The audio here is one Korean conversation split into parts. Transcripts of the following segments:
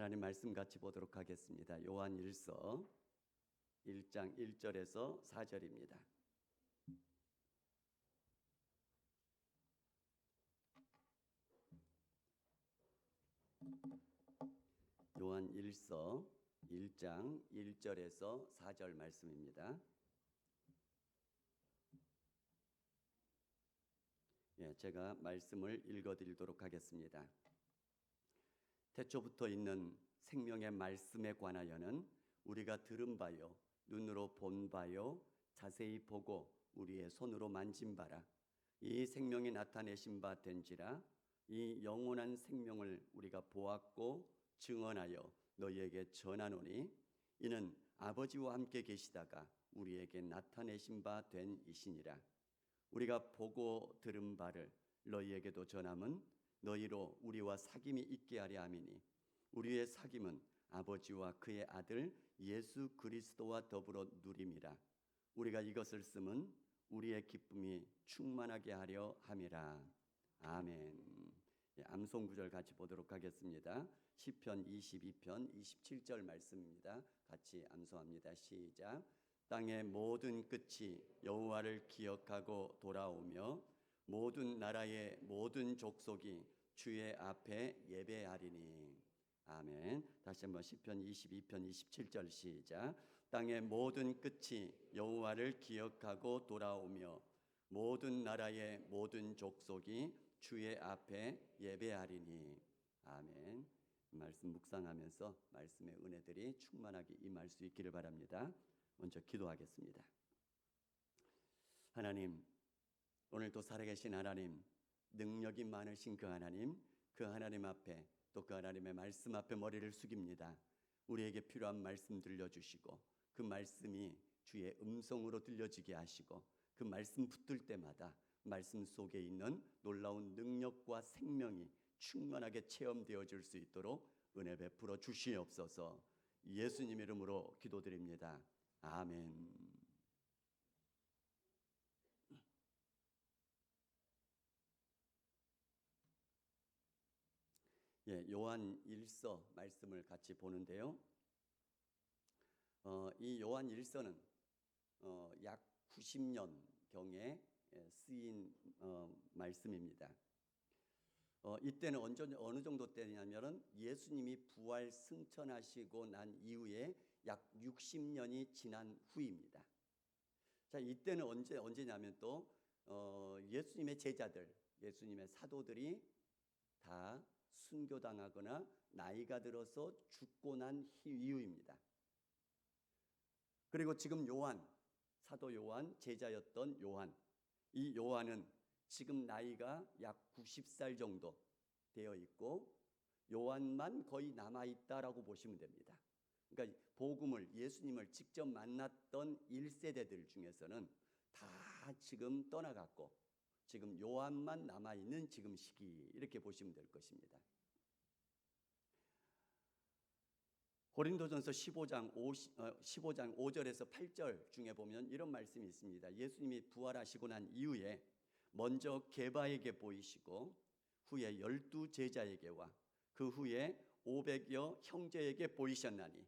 하나님 말씀 같이 보도록 하겠습니다. 요한일서 1장 1절에서 4절입니다. 요한일서 1장 1절에서 4절 말씀입니다. 제가 말씀을 읽어드리도록 하겠습니다. 태초부터 있는 생명의 말씀에 관하여는 우리가 들은 바요, 눈으로 본 바요, 자세히 보고 우리의 손으로 만진 바라. 이 생명이 나타내신 바 된지라. 이 영원한 생명을 우리가 보았고 증언하여 너희에게 전하노니 이는 아버지와 함께 계시다가 우리에게 나타내신 바 된 이시니라. 우리가 보고 들은 바를 너희에게도 전함은 너희로 우리와 사귐이 있게 하려 함이니 우리의 사귐은 아버지와 그의 아들 예수 그리스도와 더불어 누림이라. 우리가 이것을 쓰면 우리의 기쁨이 충만하게 하려 함이라. 아멘. 암송 구절 같이 보도록 하겠습니다. 시편 22편 27절 말씀입니다. 같이 암송합니다. 시작. 땅의 모든 끝이 여호와를 기억하고 돌아오며 모든 나라의 모든 족속이 주의 앞에 예배하리니. 아멘. 다시 한번 시편 22편 27절 시작. 땅의 모든 끝이 여호와를 기억하고 돌아오며 모든 나라의 모든 족속이 주의 앞에 예배하리니. 아멘. 말씀 묵상하면서 말씀의 은혜들이 충만하게 임할 수 있기를 바랍니다. 먼저 기도하겠습니다. 하나님, 오늘도 살아계신 하나님, 능력이 많으신 그 하나님 앞에 또 그 하나님의 말씀 앞에 머리를 숙입니다. 우리에게 필요한 말씀 들려주시고 그 말씀이 주의 음성으로 들려지게 하시고 그 말씀 붙들 때마다 말씀 속에 있는 놀라운 능력과 생명이 충만하게 체험되어질 수 있도록 은혜 베풀어 주시옵소서. 예수님 이름으로 기도드립니다. 아멘. 요한 1서 말씀을 같이 보는데요. 이 요한 1서는 약 90년경에 쓰인 말씀입니다. 이때는 어느 정도 때냐면은 예수님이 부활 승천하시고 난 이후에 약 60년이 지난 후입니다. 자, 이때는 언제냐면 또 예수님의 제자들, 예수님의 사도들이 다 순교당하거나 나이가 들어서 죽고 난 이후입니다. 그리고 지금 사도 요한, 제자였던 요한, 이 요한은 지금 나이가 약 90살 정도 되어 있고 요한만 거의 남아있다라고 보시면 됩니다. 그러니까 복음을, 예수님을 직접 만났던 1세대들 중에서는 다 지금 떠나갔고 지금 요한만 남아있는 지금 시기, 이렇게 보시면 될 것입니다. 고린도전서 15장 5절에서 8절 중에 보면 이런 말씀이 있습니다. 예수님이 부활하시고 난 이후에 먼저 게바에게 보이시고 후에 12 제자에게와 그 후에 500여 형제에게 보이셨나니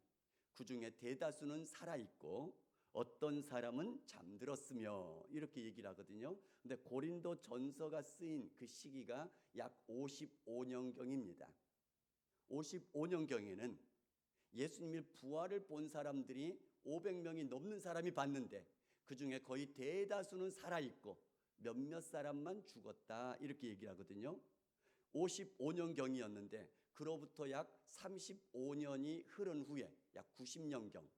그 중에 대다수는 살아있고 어떤 사람은 잠들었으며, 이렇게 얘기를 하거든요. 근데 고린도 전서가 쓰인 그 시기가 약 55년경입니다. 55년경에는 예수님의 부활을 본 사람들이 500명이 넘는 사람이 봤는데 그 중에 거의 대다수는 살아있고 몇몇 사람만 죽었다, 이렇게 얘기를 하거든요. 55년경이었는데 그로부터 약 35년이 흐른 후에 약 90년경,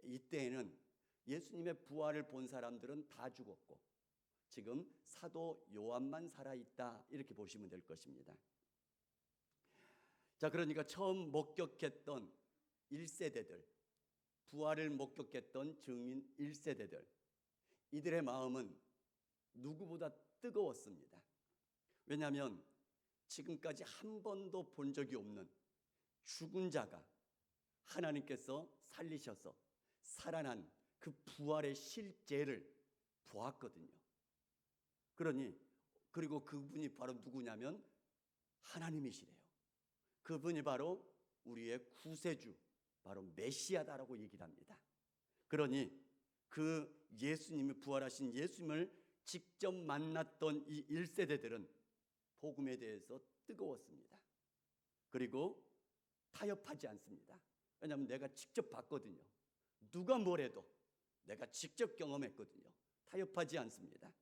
이때에는 예수님의 부활을 본 사람들은 다 죽었고 지금 사도 요한만 살아있다, 이렇게 보시면 될 것입니다. 자, 그러니까 처음 목격했던 1세대들, 부활을 목격했던 증인 1세대들, 이들의 마음은 누구보다 뜨거웠습니다. 왜냐하면 지금까지 한 번도 본 적이 없는 죽은 자가 하나님께서 살리셔서 살아난 그 부활의 실제를 보았거든요. 그리고 그분이 바로 누구냐면 하나님이시래요. 그분이 바로 우리의 구세주, 바로 메시아다라고 얘기를 합니다. 그러니 그 예수님이 부활하신 예수님을 직접 만났던 이 1세대들은 복음에 대해서 뜨거웠습니다. 그리고 타협하지 않습니다. 왜냐하면 내가 직접 봤거든요. 누가 뭐래도 내가 직접 경험했거든요. 타협하지 않습니다.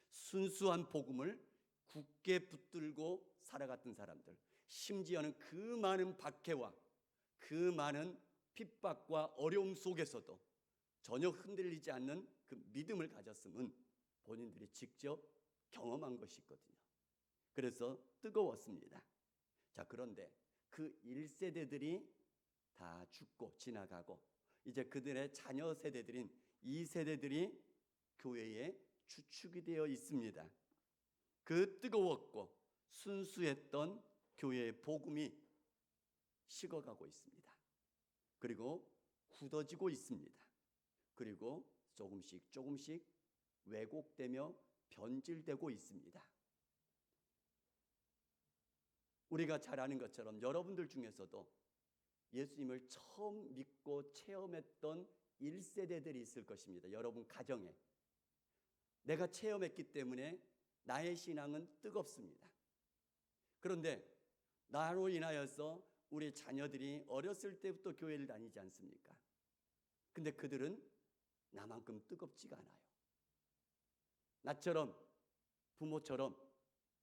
순수한 복음을 굳게 붙들고 살아갔던 사람들, 심지어는 그 많은 박해와 그 많은 핍박과 어려움 속에서도 전혀 흔들리지 않는 그 믿음을 가졌음은 본인들이 직접 경험한 것이 있거든요. 그래서 뜨거웠습니다. 자, 그런데 그 1세대들이 다 죽고 지나가고 이제 그들의 자녀 세대들인 2세대들이 교회에 주축이 되어 있습니다. 그 뜨거웠고 순수했던 교회의 복음이 식어가고 있습니다. 그리고 굳어지고 있습니다. 그리고 조금씩 왜곡되며 변질되고 있습니다. 우리가 잘 아는 것처럼 여러분들 중에서도 예수님을 처음 믿고 체험했던 1세대들이 있을 것입니다. 여러분 가정에. 내가 체험했기 때문에 나의 신앙은 뜨겁습니다. 그런데 나로 인하여서 우리 자녀들이 어렸을 때부터 교회를 다니지 않습니까? 근데 그들은 나만큼 뜨겁지가 않아요. 나처럼 부모처럼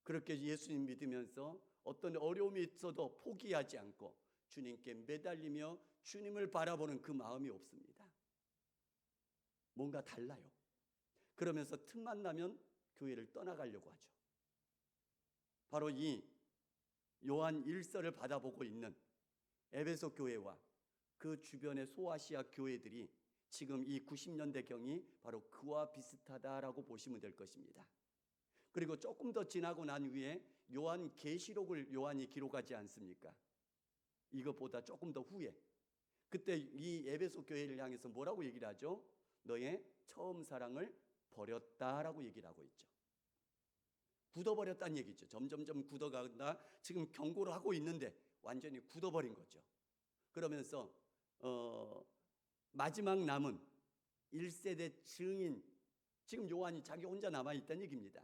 그렇게 예수님 믿으면서 어떤 어려움이 있어도 포기하지 않고 주님께 매달리며 주님을 바라보는 그 마음이 없습니다. 뭔가 달라요. 그러면서 틈만 나면 교회를 떠나가려고 하죠. 바로 이 요한 1서를 받아보고 있는 에베소 교회와 그 주변의 소아시아 교회들이 지금 이 90년대경이 바로 그와 비슷하다라고 보시면 될 것입니다. 그리고 조금 더 지나고 난 후에 요한 계시록을 요한이 기록하지 않습니까? 이것보다 조금 더 후에 그때 이 에베소 교회를 향해서 뭐라고 얘기를 하죠? 너의 처음 사랑을 버렸다라고 얘기를 하고 있죠. 굳어버렸다는 얘기죠. 점점점 굳어간다. 지금 경고를 하고 있는데 완전히 굳어버린 거죠. 그러면서 마지막 남은 1세대 증인, 지금 요한이 자기 혼자 남아있다는 얘기입니다.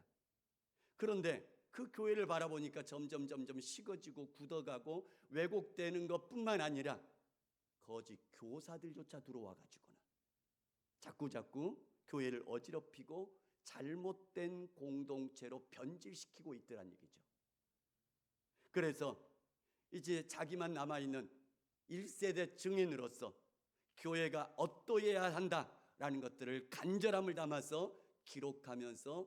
그런데 그 교회를 바라보니까 점점 식어지고 굳어가고 왜곡되는 것뿐만 아니라 거짓 교사들조차 들어와가지고는 자꾸 교회를 어지럽히고 잘못된 공동체로 변질시키고 있더란 얘기죠. 그래서 이제 자기만 남아있는 1세대 증인으로서 교회가 어떠해야 한다라는 것들을 간절함을 담아서 기록하면서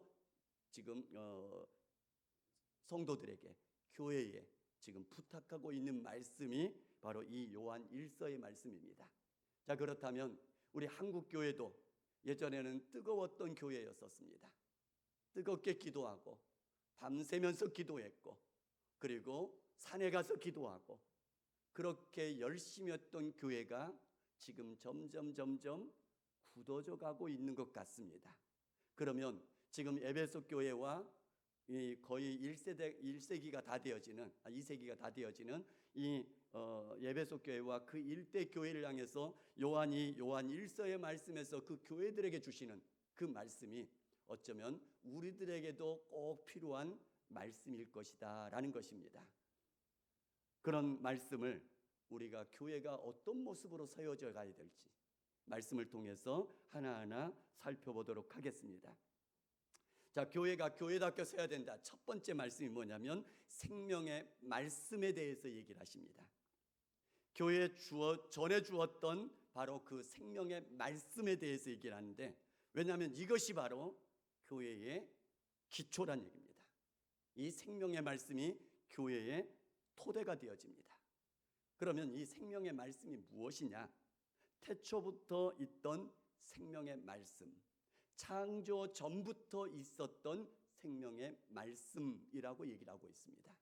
지금 성도들에게 교회에 지금 부탁하고 있는 말씀이 바로 이 요한 1서의 말씀입니다. 자, 그렇다면 우리 한국 교회도 예전에는 뜨거웠던 교회였었습니다. 뜨겁게 기도하고 밤새면서 기도했고 그리고 산에 가서 기도하고 그렇게 열심히 했던 교회가 지금 점점 굳어져 가고 있는 것 같습니다. 그러면 지금 에베소 교회와 거의 1세기가 다 되어지는 2세기가 다 되어지는 이 에베소 교회와 그 일대 교회를 향해서 요한이 요한 1서의 말씀에서 그 교회들에게 주시는 그 말씀이 어쩌면 우리들에게도 꼭 필요한 말씀일 것이다라는 것입니다. 그런 말씀을 우리가 교회가 어떤 모습으로 서여져 가야 될지 말씀을 통해서 하나하나 살펴보도록 하겠습니다. 자, 교회가 교회답게 서야 된다. 첫 번째 말씀이 뭐냐면 생명의 말씀에 대해서 얘기를 하십니다. 교회에 전해 주었던 바로 그 생명의 말씀에 대해서 얘기를 하는데, 왜냐하면 이것이 바로 교회의 기초란 얘기입니다. 이 생명의 말씀이 교회의 토대가 되어집니다. 그러면 이 생명의 말씀이 무엇이냐? 태초부터 있던 생명의 말씀, 창조 전부터 있었던 생명의 말씀이라고 얘기를 하고 있습니다.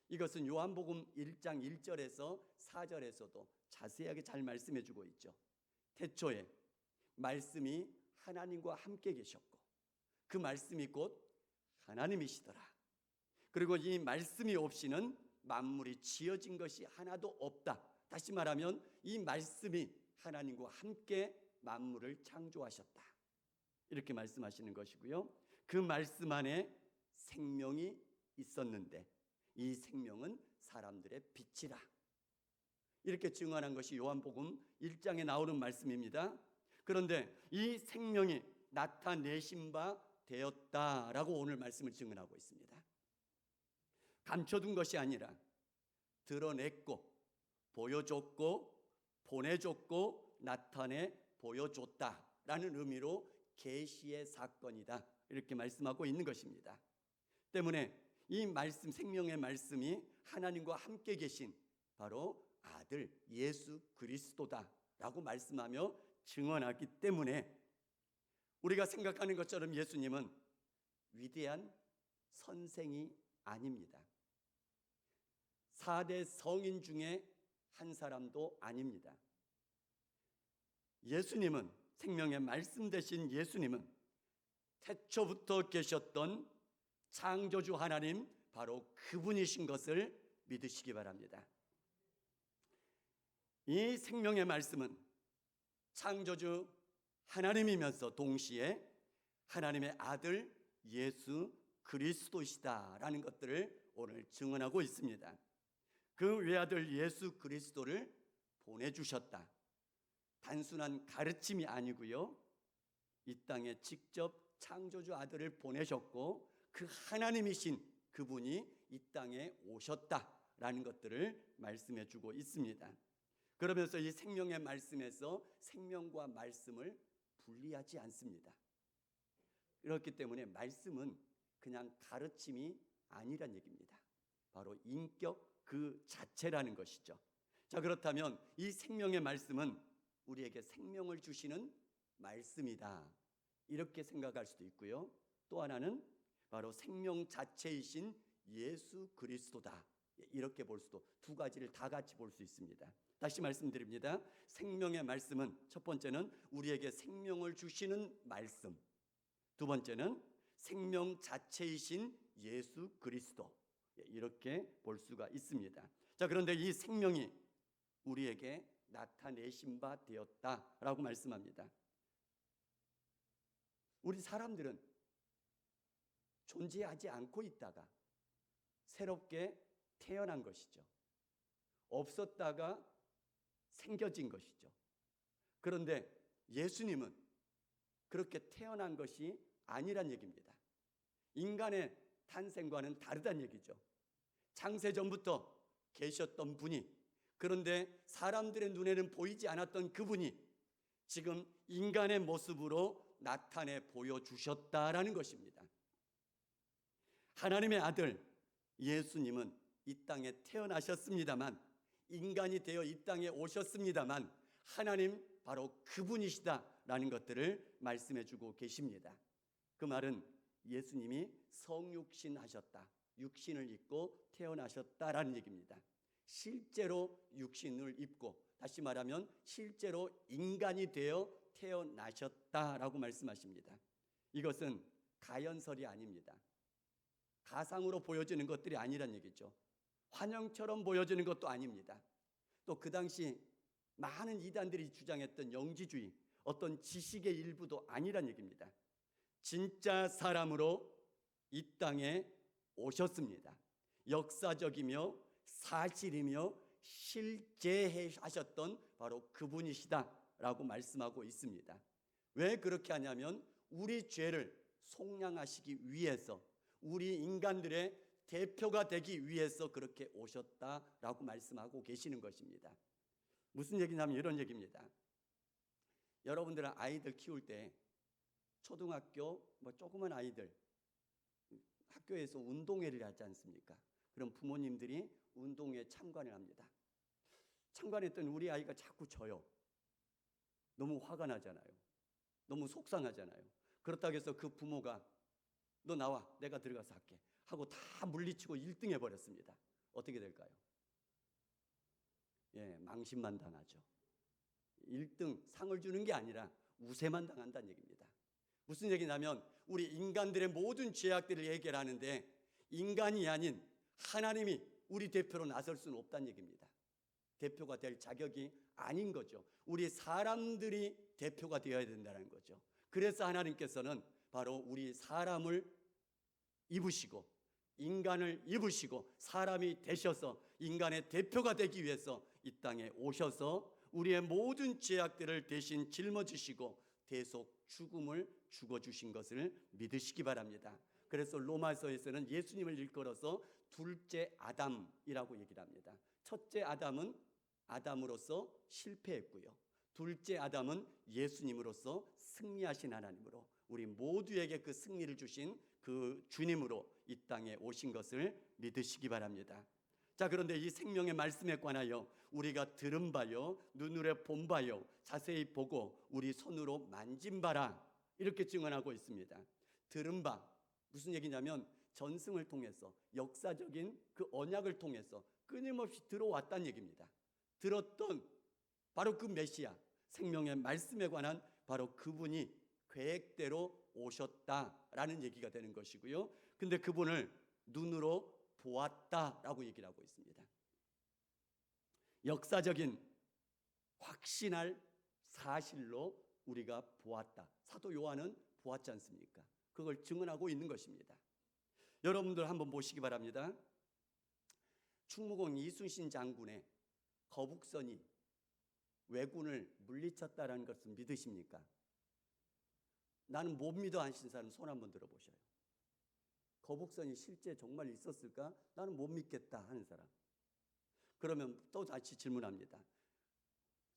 이것은 요한복음 1장 1절에서 4절에서도 자세하게 잘 말씀해 주고 있죠. 태초에 말씀이 하나님과 함께 계셨고 그 말씀이 곧 하나님이시더라. 그리고 이 말씀이 없이는 만물이 지어진 것이 하나도 없다. 다시 말하면 이 말씀이 하나님과 함께 만물을 창조하셨다. 이렇게 말씀하시는 것이고요. 그 말씀 안에 생명이 있었는데 이 생명은 사람들의 빛이라. 이렇게 증언한 것이 요한복음 1장에 나오는 말씀입니다. 그런데 이 생명이 나타내신 바 되었다라고 오늘 말씀을 증언하고 있습니다. 감춰둔 것이 아니라 드러냈고 보여줬고 보내줬고 나타내 보여줬다라는 의미로 계시의 사건이다, 이렇게 말씀하고 있는 것입니다. 때문에 이 말씀, 생명의 말씀이 하나님과 함께 계신 바로 아들 예수 그리스도다라고 말씀하며 증언하기 때문에 우리가 생각하는 것처럼 예수님은 위대한 선생이 아닙니다. 4대 성인 중에 한 사람도 아닙니다. 예수님은, 생명의 말씀 되신 예수님은 태초부터 계셨던 창조주 하나님, 바로 그분이신 것을 믿으시기 바랍니다. 이 생명의 말씀은 창조주 하나님이면서 동시에 하나님의 아들 예수 그리스도시다라는 것들을 오늘 증언하고 있습니다. 그 외아들 예수 그리스도를 보내주셨다. 단순한 가르침이 아니고요, 이 땅에 직접 창조주 아들을 보내셨고 그 하나님이신 그분이 이 땅에 오셨다라는 것들을 말씀해 주고 있습니다. 그러면서 이 생명의 말씀에서 생명과 말씀을 분리하지 않습니다. 그렇기 때문에 말씀은 그냥 가르침이 아니란 얘기입니다. 바로 인격 그 자체라는 것이죠. 자, 그렇다면 이 생명의 말씀은 우리에게 생명을 주시는 말씀이다, 이렇게 생각할 수도 있고요. 또 하나는 바로 생명 자체이신 예수 그리스도다, 이렇게 볼 수도, 두 가지를 다 같이 볼 수 있습니다. 다시 말씀드립니다. 생명의 말씀은 첫 번째는 우리에게 생명을 주시는 말씀, 두 번째는 생명 자체이신 예수 그리스도, 이렇게 볼 수가 있습니다. 자, 그런데 이 생명이 우리에게 나타내신 바 되었다라고 말씀합니다. 우리 사람들은 존재하지 않고 있다가 새롭게 태어난 것이죠. 없었다가 생겨진 것이죠. 그런데 예수님은 그렇게 태어난 것이 아니란 얘기입니다. 인간의 탄생과는 다르다는 얘기죠. 창세 전부터 계셨던 분이, 그런데 사람들의 눈에는 보이지 않았던 그분이 지금 인간의 모습으로 나타내 보여주셨다라는 것입니다. 하나님의 아들 예수님은 이 땅에 태어나셨습니다만, 인간이 되어 이 땅에 오셨습니다만, 하나님 바로 그분이시다라는 것들을 말씀해 주고 계십니다. 그 말은 예수님이 성육신 하셨다, 육신을 입고 태어나셨다라는 얘기입니다. 실제로 육신을 입고, 다시 말하면 실제로 인간이 되어 태어나셨다라고 말씀하십니다. 이것은 가연설이 아닙니다. 가상으로 보여지는 것들이 아니란 얘기죠. 환영처럼 보여지는 것도 아닙니다. 또 그 당시 많은 이단들이 주장했던 영지주의, 어떤 지식의 일부도 아니란 얘기입니다. 진짜 사람으로 이 땅에 오셨습니다. 역사적이며 사실이며 실제하셨던 바로 그분이시다라고 말씀하고 있습니다. 왜 그렇게 하냐면 우리 죄를 속량하시기 위해서, 우리 인간들의 대표가 되기 위해서 그렇게 오셨다라고 말씀하고 계시는 것입니다. 무슨 얘기냐면 이런 얘기입니다. 여러분들은 아이들 키울 때 초등학교 조그만 아이들 학교에서 운동회를 하지 않습니까? 그럼 부모님들이 운동회 참관을 합니다. 참관했더니 우리 아이가 자꾸 져요. 너무 화가 나잖아요. 너무 속상하잖아요. 그렇다고 해서 그 부모가 너 나와, 내가 들어가서 할게 하고 다 물리치고 1등 해버렸습니다. 어떻게 될까요? 망신만 당하죠. 1등 상을 주는 게 아니라 우세만 당한다는 얘기입니다. 무슨 얘기냐면 우리 인간들의 모든 죄악들을 해결하는데 인간이 아닌 하나님이 우리 대표로 나설 수는 없다는 얘기입니다. 대표가 될 자격이 아닌 거죠. 우리 사람들이 대표가 되어야 된다는 거죠. 그래서 하나님께서는 바로 우리 사람을 입으시고 인간을 입으시고 사람이 되셔서 인간의 대표가 되기 위해서 이 땅에 오셔서 우리의 모든 죄악들을 대신 짊어지시고 대속 죽음을 죽어주신 것을 믿으시기 바랍니다. 그래서 로마서에서는 예수님을 일컬어서 둘째 아담이라고 얘기를 합니다. 첫째 아담은 아담으로서 실패했고요. 둘째 아담은 예수님으로서 승리하신 하나님으로 우리 모두에게 그 승리를 주신 그 주님으로 이 땅에 오신 것을 믿으시기 바랍니다. 자, 그런데 이 생명의 말씀에 관하여 우리가 들은 바요, 눈으로 본 바요, 자세히 보고 우리 손으로 만진 바라 이렇게 증언하고 있습니다. 들은 바 무슨 얘기냐면 전승을 통해서 역사적인 그 언약을 통해서 끊임없이 들어왔다는 얘기입니다. 들었던 바로 그 메시아 생명의 말씀에 관한 바로 그분이 계획대로 오셨다라는 얘기가 되는 것이고요. 근데 그분을 눈으로 보았다라고 얘기를 하고 있습니다. 역사적인 확신할 사실로 우리가 보았다. 사도 요한은 보았지 않습니까? 그걸 증언하고 있는 것입니다. 여러분들 한번 보시기 바랍니다. 충무공 이순신 장군의 거북선이 왜군을 물리쳤다라는 것을 믿으십니까? 나는 못 믿어 하신 사람 손 한번 들어보셔요. 거북선이 실제 정말 있었을까? 나는 못 믿겠다 하는 사람. 그러면 또 다시 질문합니다.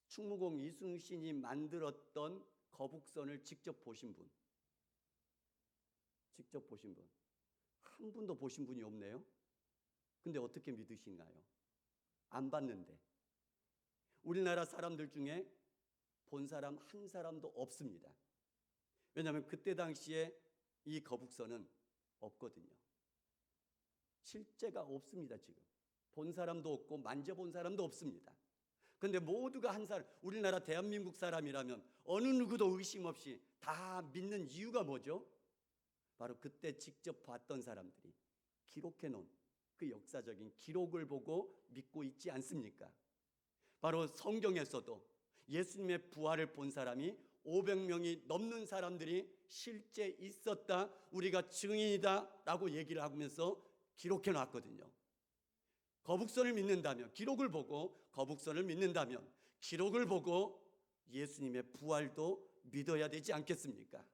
충무공 이순신이 만들었던 거북선을 직접 보신 분? 직접 보신 분? 한 분도 보신 분이 없네요. 근데 어떻게 믿으시나요? 안 봤는데. 우리나라 사람들 중에 본 사람 한 사람도 없습니다. 왜냐하면 그때 당시에 이 거북선은 없거든요. 실제가 없습니다. 지금 본 사람도 없고 만져본 사람도 없습니다. 그런데 모두가 한 사람, 우리나라 대한민국 사람이라면 어느 누구도 의심 없이 다 믿는 이유가 뭐죠? 바로 그때 직접 봤던 사람들이 기록해 놓은 그 역사적인 기록을 보고 믿고 있지 않습니까? 바로 성경에서도 예수님의 부활을 본 사람이 500명이 넘는 사람들이 실제 있었다, 우리가 증인이다 라고 얘기를 하면서 기록해 놨거든요. 거북선을 믿는다면, 기록을 보고 거북선을 믿는다면 기록을 보고 예수님의 부활도 믿어야 되지 않겠습니까?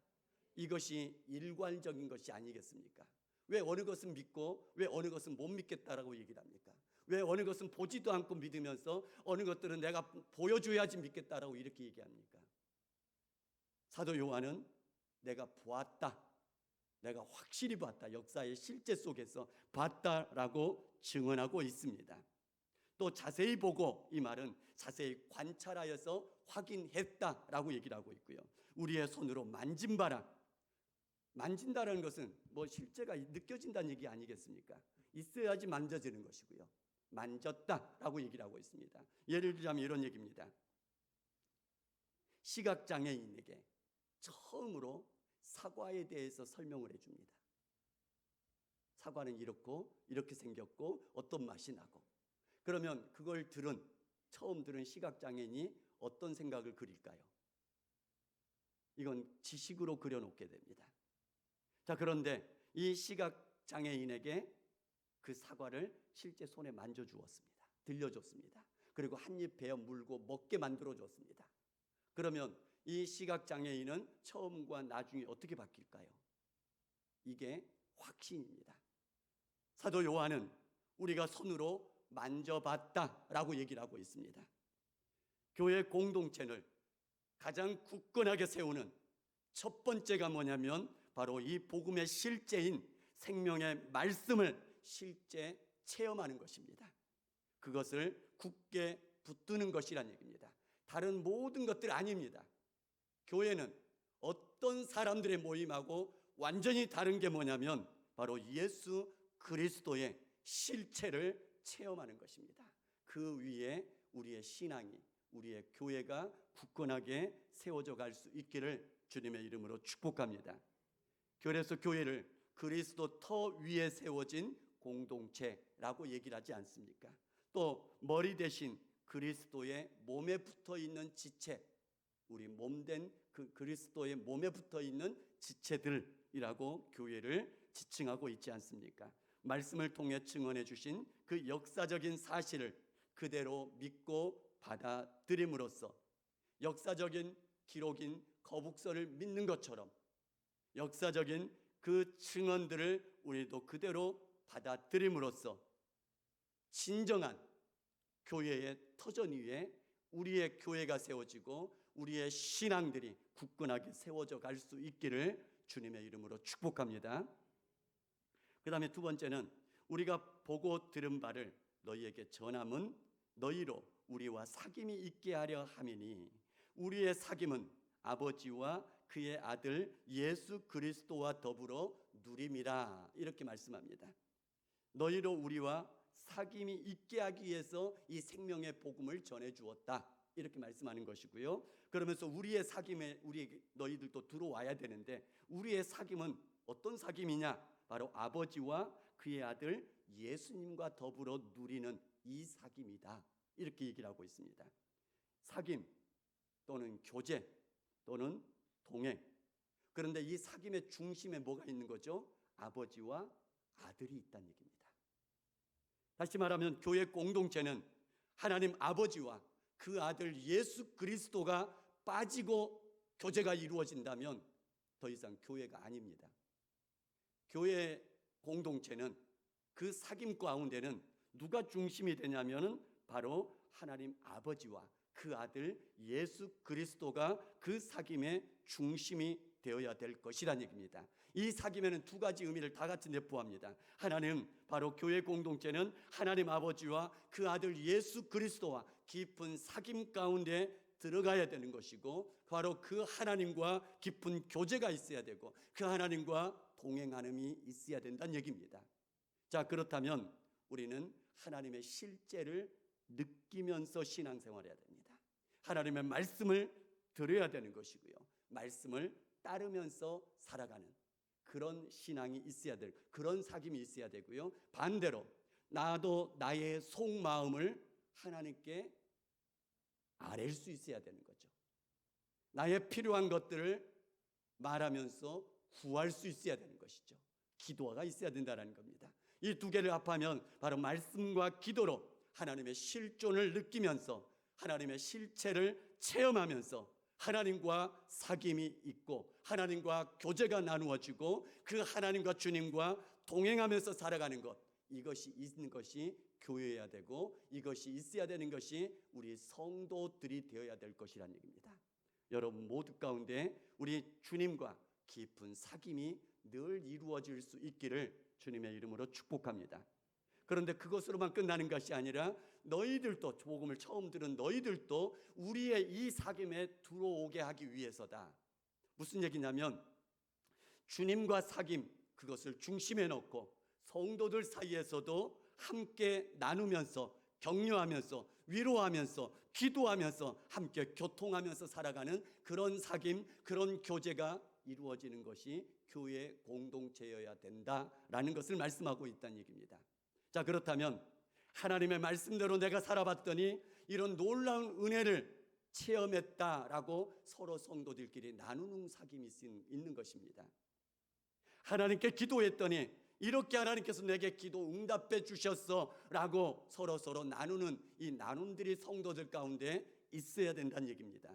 이것이 일관적인 것이 아니겠습니까? 왜 어느 것은 믿고 왜 어느 것은 못 믿겠다라고 얘기를 합니까? 왜 어느 것은 보지도 않고 믿으면서 어느 것들은 내가 보여줘야지 믿겠다라고 이렇게 얘기합니까? 사도 요한은 내가 보았다, 내가 확실히 봤다, 역사의 실제 속에서 봤다라고 증언하고 있습니다. 또 자세히 보고, 이 말은 자세히 관찰하여서 확인했다라고 얘기를 하고 있고요. 우리의 손으로 만진 바라. 만진다라는 것은 뭐 실제가 느껴진다는 얘기 아니겠습니까? 있어야지 만져지는 것이고요. 만졌다라고 얘기를 하고 있습니다. 예를 들자면 이런 얘기입니다. 시각장애인에게 처음으로 사과에 대해서 설명을 해줍니다. 사과는 이렇고 이렇게 생겼고 어떤 맛이 나고, 그러면 그걸 처음 들은 시각장애인이 어떤 생각을 그릴까요? 이건 지식으로 그려놓게 됩니다. 자, 그런데 이 시각장애인에게 그 사과를 실제 손에 만져주었습니다. 들려줬습니다. 그리고 한 입 베어 물고 먹게 만들어줬습니다. 그러면 이 시각장애인은 처음과 나중에 어떻게 바뀔까요? 이게 확신입니다. 사도 요한은 우리가 손으로 만져봤다라고 얘기를 하고 있습니다. 교회 공동체를 가장 굳건하게 세우는 첫 번째가 뭐냐면 바로 이 복음의 실제인 생명의 말씀을 실제 체험하는 것입니다. 그것을 굳게 붙드는 것이란 얘기입니다. 다른 모든 것들 아닙니다. 교회는 어떤 사람들의 모임하고 완전히 다른 게 뭐냐면 바로 예수 그리스도의 실체를 체험하는 것입니다. 그 위에 우리의 신앙이, 우리의 교회가 굳건하게 세워져 갈 수 있기를 주님의 이름으로 축복합니다. 그래서 교회를 그리스도 터 위에 세워진 공동체라고 얘기를 하지 않습니까? 또 머리 대신 그리스도의 몸에 붙어 있는 지체, 우리 몸된 그 그리스도의 몸에 붙어 있는 지체들이라고 교회를 지칭하고 있지 않습니까? 말씀을 통해 증언해 주신 그 역사적인 사실을 그대로 믿고 받아들임으로써 역사적인 기록인 거북선을 믿는 것처럼 역사적인 그 증언들을 우리도 그대로 받아들임으로써 진정한 교회의 터전 위에 우리의 교회가 세워지고 우리의 신앙들이 굳건하게 세워져 갈 수 있기를 주님의 이름으로 축복합니다. 그 다음에 두 번째는 우리가 보고 들은 바를 너희에게 전함은 너희로 우리와 사귐이 있게 하려 함이니 우리의 사귐은 아버지와 그의 아들 예수 그리스도와 더불어 누림이라 이렇게 말씀합니다. 너희로 우리와 사귐이 있게 하기 위해서 이 생명의 복음을 전해 주었다 이렇게 말씀하는 것이고요. 그러면서 우리의 사귐에 너희들도 들어와야 되는데 우리의 사귐은 어떤 사귐이냐? 바로 아버지와 그의 아들 예수님과 더불어 누리는 이 사귐이다 이렇게 얘기를 하고 있습니다. 사귐 또는 교제 또는 동행. 그런데 이 사귐의 중심에 뭐가 있는 거죠? 아버지와 아들이 있다는 얘기입니다. 다시 말하면 교회 공동체는 하나님 아버지와 그 아들 예수 그리스도가 빠지고 교제가 이루어진다면 더 이상 교회가 아닙니다. 교회 공동체는 그 사귐 가운데는 누가 중심이 되냐면은 바로 하나님 아버지와 그 아들 예수 그리스도가 그 사귐의 중심이 되어야 될 것이란 얘기입니다. 이 사귐에는 두 가지 의미를 다 같이 내포합니다. 하나는 바로 교회 공동체는 하나님 아버지와 그 아들 예수 그리스도와 깊은 사귐 가운데 들어가야 되는 것이고 바로 그 하나님과 깊은 교제가 있어야 되고 그 하나님과 동행하는이 있어야 된다는 얘기입니다. 자, 그렇다면 우리는 하나님의 실제를 느끼면서 신앙생활해야 됩니다. 하나님의 말씀을 들어야 되는 것이고요. 말씀을 따르면서 살아가는 그런 신앙이 있어야 될 그런 사귐이 있어야 되고요. 반대로 나도 나의 속마음을 하나님께 아뢰일 수 있어야 되는 거죠. 나의 필요한 것들을 말하면서 구할 수 있어야 되는 것이죠. 기도가 있어야 된다는 겁니다. 이 두 개를 합하면 바로 말씀과 기도로 하나님의 실존을 느끼면서 하나님의 실체를 체험하면서 하나님과 사귐이 있고 하나님과 교제가 나누어지고 그 하나님과 주님과 동행하면서 살아가는 것, 이것이 있는 것이 교회여야 되고 이것이 있어야 되는 것이 우리 성도들이 되어야 될 것이라는 얘기입니다. 여러분 모두 가운데 우리 주님과 깊은 사귐이 늘 이루어질 수 있기를 주님의 이름으로 축복합니다. 그런데 그것으로만 끝나는 것이 아니라 너희들도 복음을 처음 들은 너희들도 우리의 이 사귐에 들어오게 하기 위해서다. 무슨 얘기냐면 주님과 사귐 그것을 중심에 놓고 성도들 사이에서도 함께 나누면서 격려하면서 위로하면서 기도하면서 함께 교통하면서 살아가는 그런 사귐 그런 교제가 이루어지는 것이 교회 공동체여야 된다라는 것을 말씀하고 있다는 얘기입니다. 자, 그렇다면 하나님의 말씀대로 내가 살아봤더니 이런 놀라운 은혜를 체험했다라고 서로 성도들끼리 나누는 사귐이 있는 것입니다. 하나님께 기도했더니 이렇게 하나님께서 내게 기도 응답해 주셨어라고 서로 나누는 이 나눔들이 성도들 가운데 있어야 된다는 얘기입니다.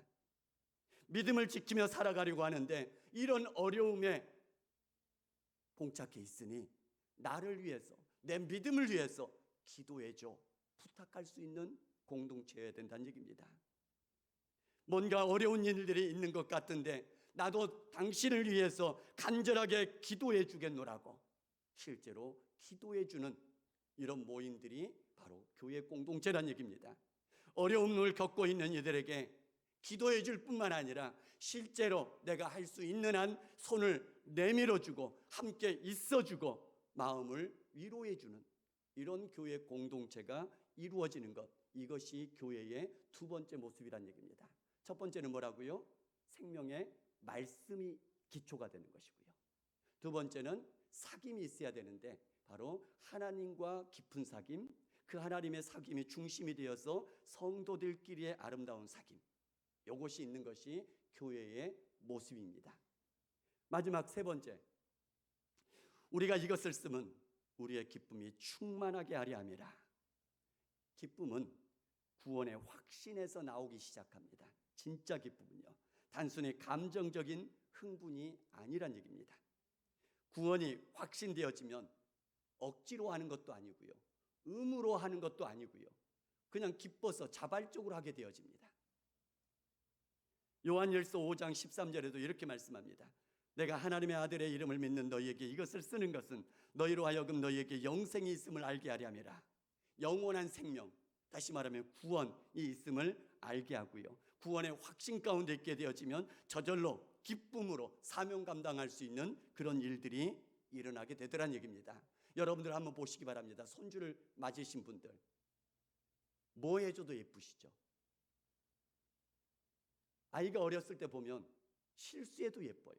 믿음을 지키며 살아가려고 하는데 이런 어려움에 봉착해 있으니 나를 위해서 내 믿음을 위해서 기도해줘 부탁할 수 있는 공동체여야 된다는 얘기입니다. 뭔가 어려운 일들이 있는 것 같은데 나도 당신을 위해서 간절하게 기도해 주겠노라고 실제로 기도해 주는 이런 모임들이 바로 교회 공동체란 얘기입니다. 어려움을 겪고 있는 이들에게 기도해 줄 뿐만 아니라 실제로 내가 할 수 있는 한 손을 내밀어 주고 함께 있어 주고 마음을 위로해 주는 이런 교회 공동체가 이루어지는 것, 이것이 교회의 두 번째 모습이란 얘기입니다. 첫 번째는 뭐라고요? 생명의 말씀이 기초가 되는 것이고요. 두 번째는 사귐이 있어야 되는데 바로 하나님과 깊은 사귐, 그 하나님의 사귐이 중심이 되어서 성도들끼리의 아름다운 사귐, 이것이 있는 것이 교회의 모습입니다. 마지막 세 번째, 우리가 이것을 쓰면 우리의 기쁨이 충만하게 하려 함이라. 기쁨은 구원의 확신에서 나오기 시작합니다. 진짜 기쁨은요, 단순히 감정적인 흥분이 아니란 얘기입니다. 구원이 확신되어지면 억지로 하는 것도 아니고요, 의무로 하는 것도 아니고요, 그냥 기뻐서 자발적으로 하게 되어집니다. 요한일서 5장 13절에도 이렇게 말씀합니다. 내가 하나님의 아들의 이름을 믿는 너희에게 이것을 쓰는 것은 너희로 하여금 너희에게 영생이 있음을 알게 하려 함이라. 영원한 생명, 다시 말하면 구원이 있음을 알게 하고요, 구원의 확신 가운데 있게 되어지면 저절로 기쁨으로 사명 감당할 수 있는 그런 일들이 일어나게 되더란 얘기입니다. 여러분들 한번 보시기 바랍니다. 손주를 맞으신 분들, 뭐 해줘도 예쁘시죠? 아이가 어렸을 때 보면 실수해도 예뻐요.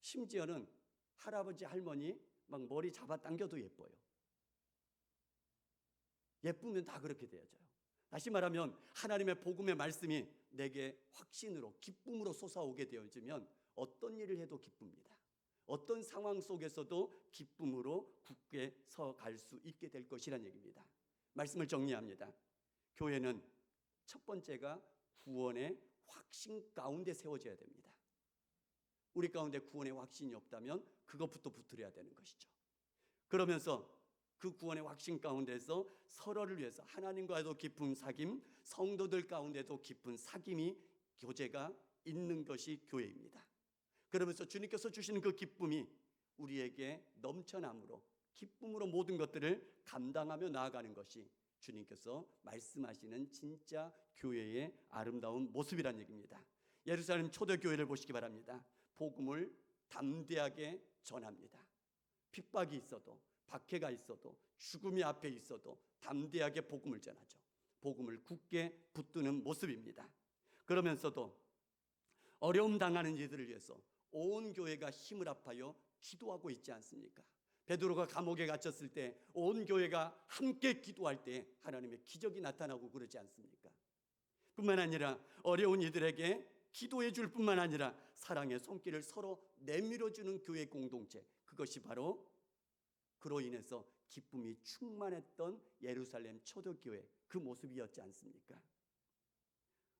심지어는 할아버지 할머니 막 머리 잡아당겨도 예뻐요. 예쁘면 다 그렇게 되어져요. 다시 말하면 하나님의 복음의 말씀이 내게 확신으로 기쁨으로 솟아오게 되어지면 어떤 일을 해도 기쁩니다. 어떤 상황 속에서도 기쁨으로 굳게 서갈 수 있게 될 것이란 얘기입니다. 말씀을 정리합니다. 교회는 첫 번째가 구원의 확신 가운데 세워져야 됩니다. 우리 가운데 구원의 확신이 없다면 그것부터 붙들어야 되는 것이죠. 그러면서 그 구원의 확신 가운데서 서로를 위해서 하나님과도 깊은 사귐, 성도들 가운데도 깊은 사귐이 교제가 있는 것이 교회입니다. 그러면서 주님께서 주시는 그 기쁨이 우리에게 넘쳐남으로 기쁨으로 모든 것들을 감당하며 나아가는 것이 주님께서 말씀하시는 진짜 교회의 아름다운 모습이란 얘기입니다. 예루살렘 초대교회를 보시기 바랍니다. 복음을 담대하게 전합니다. 핍박이 있어도, 박해가 있어도, 죽음이 앞에 있어도 담대하게 복음을 전하죠. 복음을 굳게 붙드는 모습입니다. 그러면서도 어려움 당하는 이들을 위해서 온 교회가 힘을 합하여 기도하고 있지 않습니까? 베드로가 감옥에 갇혔을 때 온 교회가 함께 기도할 때 하나님의 기적이 나타나고 그러지 않습니까? 뿐만 아니라 어려운 이들에게 기도해 줄 뿐만 아니라 사랑의 손길을 서로 내밀어주는 교회 공동체, 그것이 바로 그로 인해서 기쁨이 충만했던 예루살렘 초대교회 그 모습이었지 않습니까?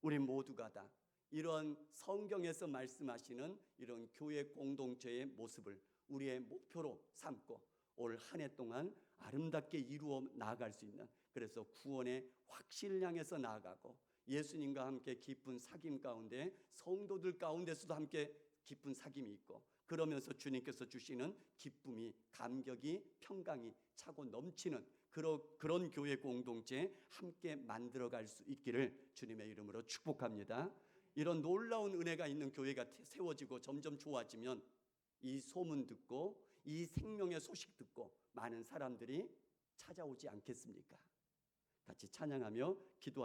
우리 모두가 다 이런 성경에서 말씀하시는 이런 교회 공동체의 모습을 우리의 목표로 삼고 올 한 해 동안 아름답게 이루어 나아갈 수 있는, 그래서 구원의 확신을 향해서 나아가고 예수님과 함께 깊은 사귐 가운데 성도들 가운데서도 함께 깊은 사귐이 있고, 그러면서 주님께서 주시는 기쁨이, 감격이, 평강이 차고 넘치는 그런 교회 공동체 함께 만들어갈 수 있기를 주님의 이름으로 축복합니다. 이런 놀라운 은혜가 있는 교회가 세워지고 점점 좋아지면 이 소문 듣고 이 생명의 소식 듣고 많은 사람들이 찾아오지 않겠습니까? 같이 찬양하며 기도